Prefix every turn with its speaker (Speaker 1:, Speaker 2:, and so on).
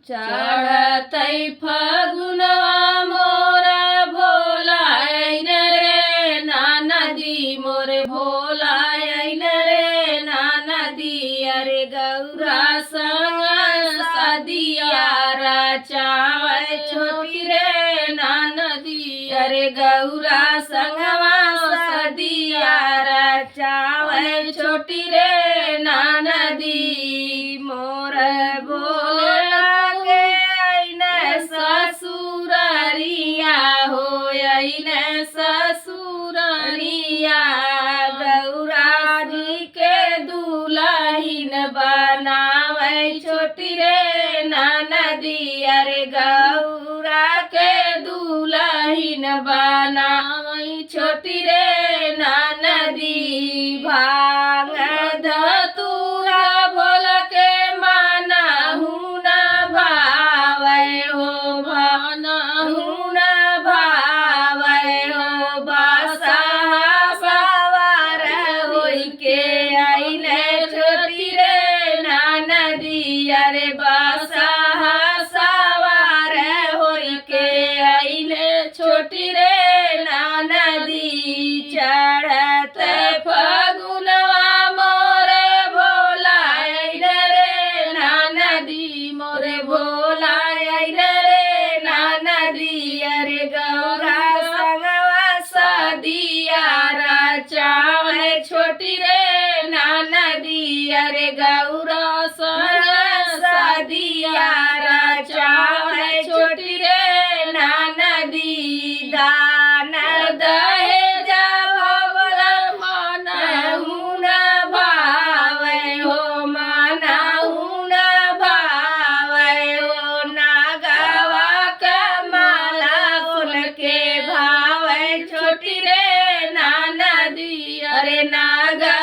Speaker 1: चढ़तै फगुनवा मोरा भोला आइन रे नदी मोरे भोला आइन रे नदी। अरे गौरा संग सदिया रचावे छोटी रे नदी। अरे गौरा संगवा सदिया रचावे छोटी रे नदी। मोर भोला के आइन ससुररिया हो आइन ससुररिया। गौरा जी के दुल्हन बनावे छोटी रे नदी। अरे गौरा के दुल्हन बनावे छोटी रे नदी। भांग धतूरा भोल के मानहु न भावै हो मानहु न भावै हो। बसहा सवार होई के आइन छोटी रे नदी। अरे बसहा सवार होई के आइन छोटी रे नदी। चढ़त फगुनवा मोरे भोला आइन रे नदी मोरे भोला आइन रे नदी। अरे गौरा संगवा सदिया रचावे छोटी रे नदी। अरे गौरा संग सदिया रचावे छोटी रे नदी। दान दहेज भोला मानहु न भावै हो मानहु न भावै हो। नागवा के माला फूल के भावै छोटी रे नदी। अरे नागा